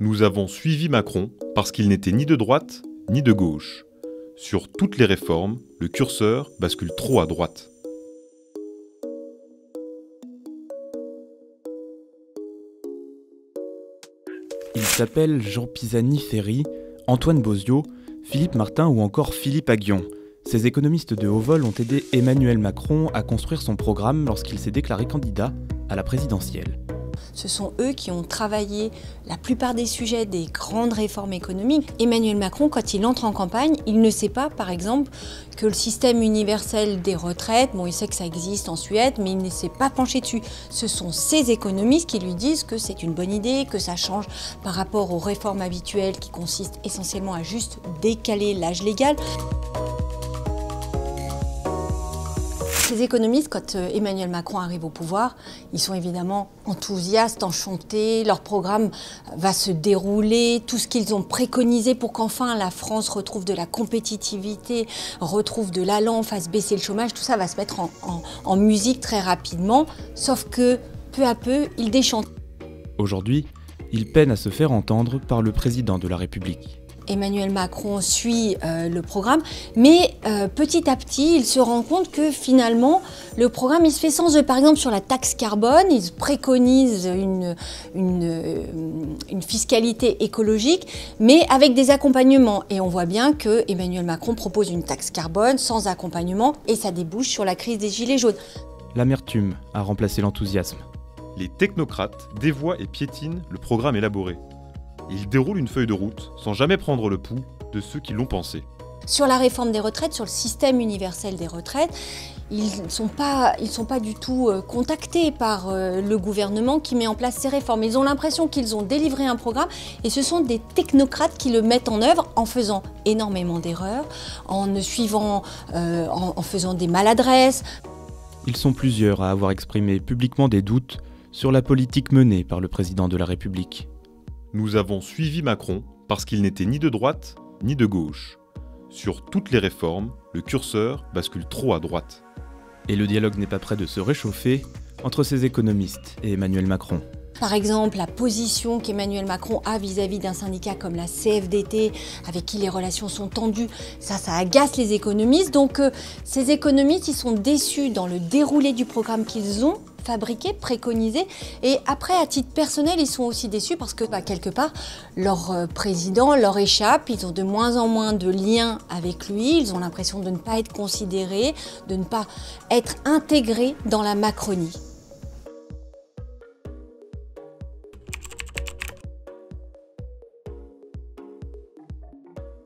Nous avons suivi Macron parce qu'il n'était ni de droite ni de gauche. Sur toutes les réformes, le curseur bascule trop à droite. Ils s'appellent Jean Pisani-Ferry, Antoine Boziaux, Philippe Martin ou encore Philippe Aghion. Ces économistes de haut vol ont aidé Emmanuel Macron à construire son programme lorsqu'il s'est déclaré candidat à la présidentielle. Ce sont eux qui ont travaillé la plupart des sujets des grandes réformes économiques. Emmanuel Macron, quand il entre en campagne, il ne sait pas, par exemple, que le système universel des retraites, il sait que ça existe en Suède, mais il ne s'est pas penché dessus. Ce sont ces économistes qui lui disent que c'est une bonne idée, que ça change par rapport aux réformes habituelles qui consistent essentiellement à juste décaler l'âge légal. Ces économistes, quand Emmanuel Macron arrive au pouvoir, ils sont évidemment enthousiastes, enchantés, leur programme va se dérouler, tout ce qu'ils ont préconisé pour qu'enfin la France retrouve de la compétitivité, retrouve de l'allant, fasse baisser le chômage, tout ça va se mettre en musique très rapidement, sauf que peu à peu, ils déchantent. Aujourd'hui, il peine à se faire entendre par le président de la République. Emmanuel Macron suit le programme, mais petit à petit, il se rend compte que finalement, le programme, il se fait sans eux. Par exemple, sur la taxe carbone, ils préconisent une fiscalité écologique, mais avec des accompagnements. Et on voit bien que Emmanuel Macron propose une taxe carbone sans accompagnement, et ça débouche sur la crise des gilets jaunes. L'amertume a remplacé l'enthousiasme. Les technocrates dévoient et piétinent le programme élaboré. Ils déroulent une feuille de route sans jamais prendre le pouls de ceux qui l'ont pensé. Sur la réforme des retraites, sur le système universel des retraites, ils ne sont pas du tout contactés par le gouvernement qui met en place ces réformes. Ils ont l'impression qu'ils ont délivré un programme et ce sont des technocrates qui le mettent en œuvre en faisant énormément d'erreurs, en faisant des maladresses. Ils sont plusieurs à avoir exprimé publiquement des doutes sur la politique menée par le président de la République. Nous avons suivi Macron parce qu'il n'était ni de droite ni de gauche. Sur toutes les réformes, le curseur bascule trop à droite. Et le dialogue n'est pas près de se réchauffer entre ces économistes et Emmanuel Macron. Par exemple, la position qu'Emmanuel Macron a vis-à-vis d'un syndicat comme la CFDT, avec qui les relations sont tendues, ça agace les économistes. Donc ces économistes, ils sont déçus dans le déroulé du programme qu'ils ont fabriqué, préconisé. Et après, à titre personnel, ils sont aussi déçus parce que, quelque part, leur président leur échappe. Ils ont de moins en moins de liens avec lui. Ils ont l'impression de ne pas être considérés, de ne pas être intégrés dans la Macronie.